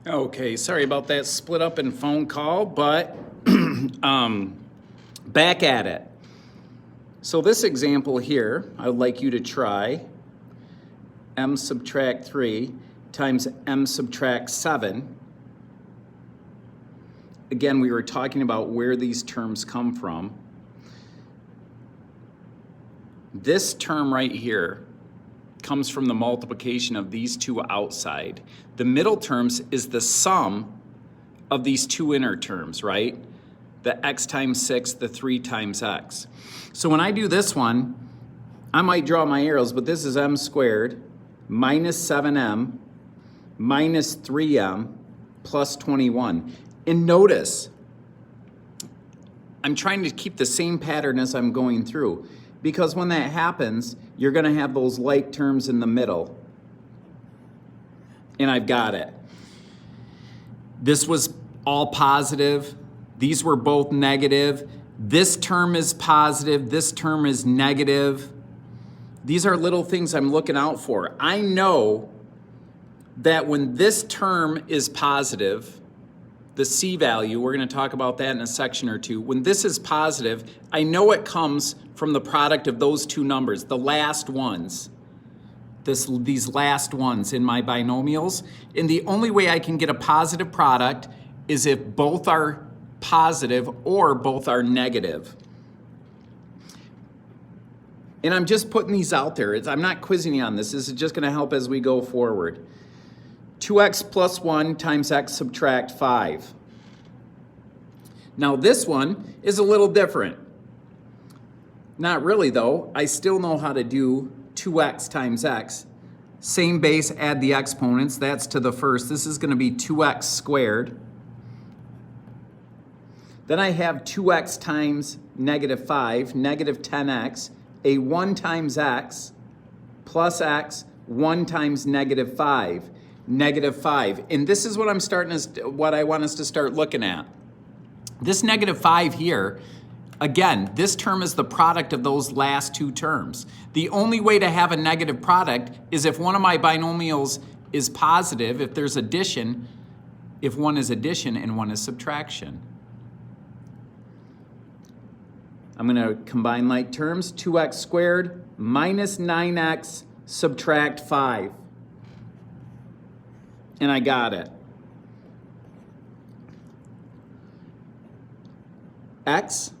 Okay, sorry about that split up in phone call, but back at it. So this example here, I would like you to try m subtract 3 times m subtract 7. Again, we were talking about where these terms come from. This term right here comes from the multiplication of these two outside. The middle terms is the sum of these two inner terms, right? The x times 6, the 3 times x. So when I do this one, I might draw my arrows, but this is m squared minus 7m minus 3m plus 21. And notice, I'm trying to keep the same pattern as I'm going through, because when that happens, you're going to have those like terms in the middle. And I've got it. This was all positive. These were both negative. This term is positive. This term is negative. These are little things I'm looking out for. I know that when this term is positive, the C value, we're going to talk about that in a section or two. When this is positive, I know it comes from the product of those two numbers, the last ones, these last ones in my binomials. And the only way I can get a positive product is if both are positive or both are negative. And I'm just putting these out there. I'm not quizzing you on this. This is just going to help as we go forward. 2x plus 1 times x subtract 5. Now this one is a little different. Not really though. I still know how to do 2x times x. Same base, add the exponents. That's to the first. This is going to be 2x squared. Then I have 2x times negative 5, negative 10x, a 1 times x, plus x, 1 times negative 5. Negative 5. And this is what what I want us to start looking at. This negative 5 here, again, this term is the product of those last two terms. The only way to have a negative product is if one of my binomials is positive, if there's addition, if one is addition and one is subtraction. I'm going to combine like terms. 2x squared minus 9x subtract 5. And I got it. X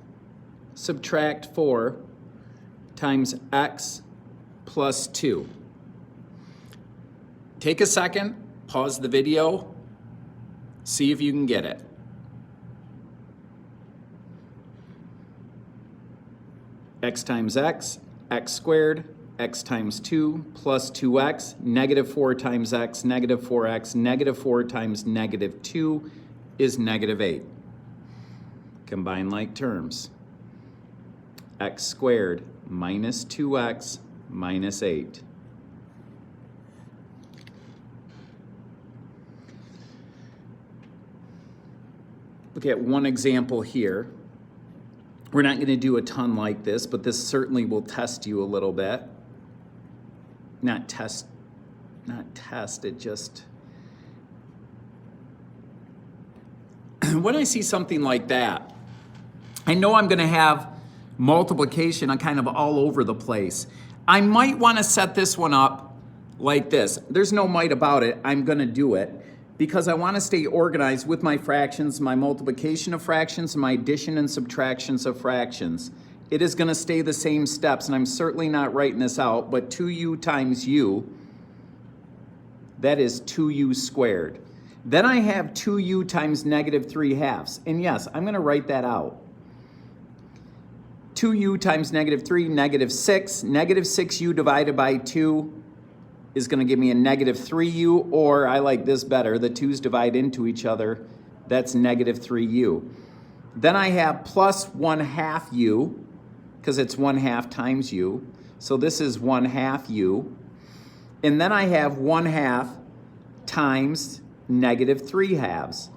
subtract 4 times x plus 2. Take a second, pause the video, see if you can get it. X times x, x squared, x times 2 plus 2x, negative 4 times x, negative 4x, negative 4 times negative 2 is negative 8. Combine like terms. X squared minus 2x minus 8. Look at one example here. We're not going to do a ton like this, but this certainly will test you a little bit. Not test, it just... When I see something like that, I know I'm going to have multiplication on kind of all over the place. I might want to set this one up like this. There's no might about it. I'm going to do it because I want to stay organized with my fractions, my multiplication of fractions, my addition and subtractions of fractions. It is going to stay the same steps, and I'm certainly not writing this out, but 2u times u, that is 2u squared. Then I have 2u times negative 3 halves, and yes, I'm going to write that out. 2u times negative 3, negative 6. Negative 6u divided by 2 is going to give me a negative 3u, or I like this better, the 2's divide into each other, that's negative 3u. Then I have plus 1/2 u, because it's 1/2 times u. So this is 1/2 u. And then I have 1/2 times negative 3 halves.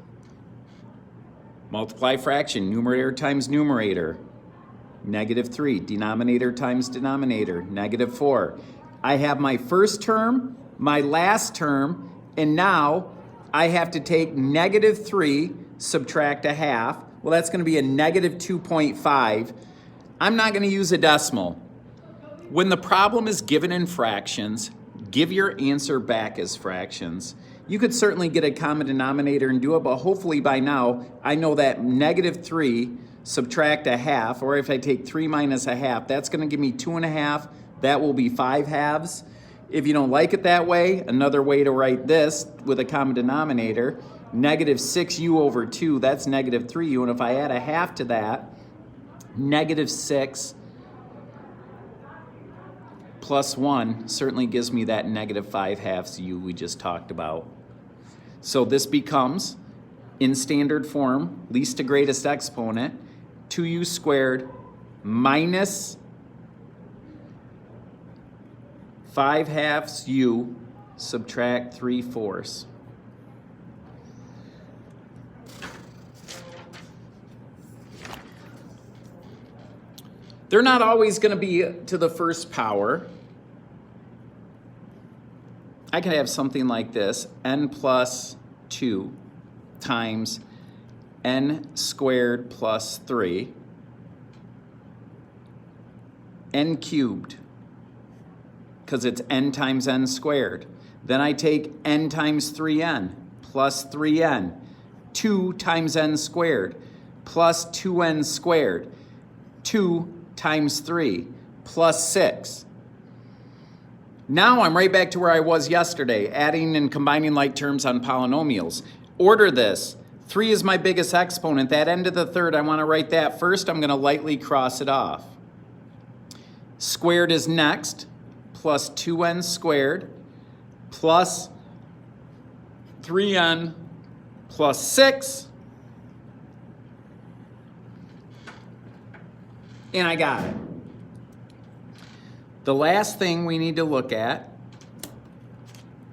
Multiply fraction, numerator times numerator. Negative 3, denominator times denominator, negative 4. I have my first term, my last term, and now I have to take negative 3, subtract a half. Well, that's going to be a negative 2.5. I'm not going to use a decimal. When the problem is given in fractions, give your answer back as fractions. You could certainly get a common denominator and do it, but hopefully by now I know that negative 3 subtract a half, or if I take 3 minus a half, that's going to give me 2.5. That will be 5 halves. If you don't like it that way, another way to write this with a common denominator, negative 6u over 2, that's negative 3u. And if I add a half to that, negative 6 plus 1 certainly gives me that negative 5 halves u we just talked about. So this becomes, in standard form, least to greatest exponent, 2u squared minus 5 halves u, subtract 3/4. They're not always going to be to the first power. I can have something like this, n plus 2 times n squared plus 3, n cubed, because it's n times n squared. Then I take n times 3n plus 3n, 2 times n squared plus 2n squared, 2 times 3 plus 6. Now I'm right back to where I was yesterday, adding and combining like terms on polynomials. Order this. 3 is my biggest exponent. That n to the third, I want to write that first. I'm going to lightly cross it off. Squared is next, plus 2n squared, plus 3n plus 6. And I got it. The last thing we need to look at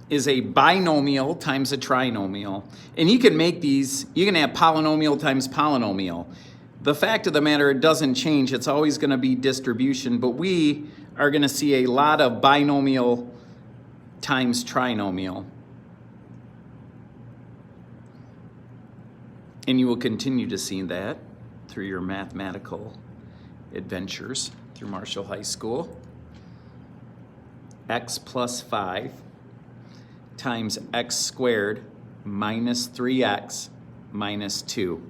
is a binomial times a trinomial. And you can make these, you can have polynomial times polynomial. The fact of the matter, it doesn't change. It's always going to be distribution, but we are going to see a lot of binomial times trinomial. And you will continue to see that through your mathematical adventures through Marshall High School. X plus 5 times x squared minus 3x minus 2.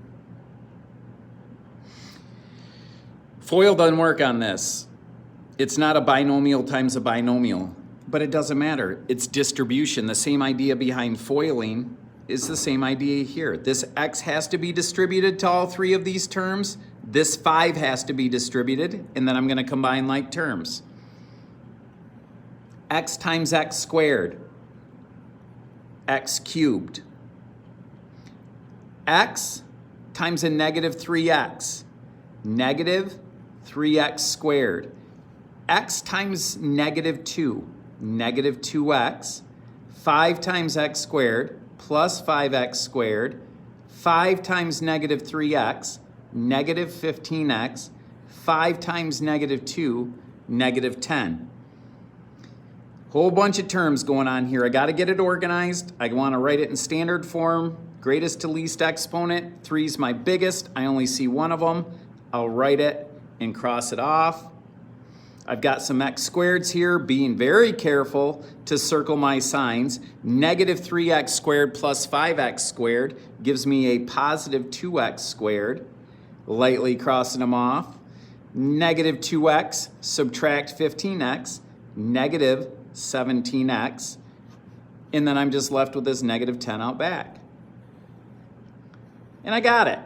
FOIL doesn't work on this. It's not a binomial times a binomial, but it doesn't matter. It's distribution. The same idea behind foiling is the same idea here. This x has to be distributed to all three of these terms. This 5 has to be distributed, and then I'm going to combine like terms. X times x squared, x cubed. X times a negative 3x, negative 3x squared. X times negative 2, negative 2x. 5 times x squared plus 5x squared. 5 times negative 3x, negative 15x. 5 times negative 2, negative 10. Whole bunch of terms going on here. I got to get it organized. I want to write it in standard form. Greatest to least exponent. 3 is my biggest. I only see one of them. I'll write it and cross it off. I've got some x squareds here, being very careful to circle my signs. Negative 3x squared plus 5x squared gives me a positive 2x squared. Lightly crossing them off. Negative 2x, subtract 15x, negative 17x. And then I'm just left with this negative 10 out back. And I got it.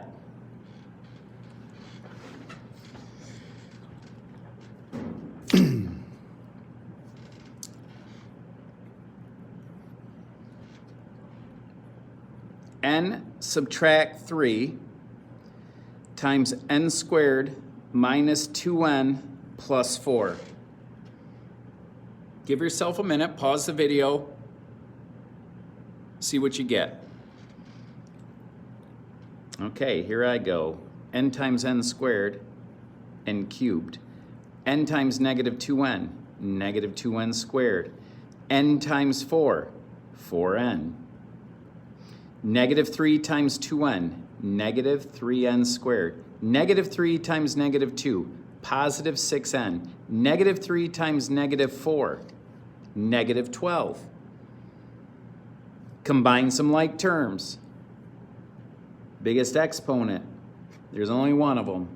N subtract 3 times n squared minus 2n plus 4. Give yourself a minute, pause the video, see what you get. Okay, here I go. N times n squared, n cubed. N times negative 2n, negative 2n squared. N times 4, 4n. Negative 3 times 2n, negative 3n squared. Negative 3 times negative 2, positive 6n. Negative 3 times negative 4, negative 12. Combine some like terms. Biggest exponent, there's only one of them.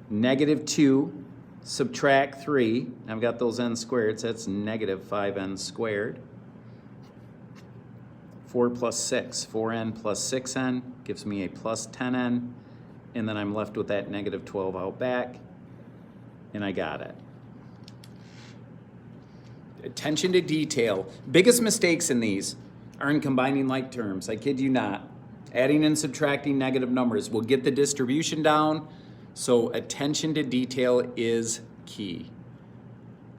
Negative 2, subtract 3. I've got those n squared, so that's negative 5n squared. 4 plus 6, 4n plus 6n gives me a plus 10n, and then I'm left with that negative 12 out back, and I got it. Attention to detail. Biggest mistakes in these are in combining like terms. I kid you not. Adding and subtracting negative numbers will get the distribution down, so attention to detail is key.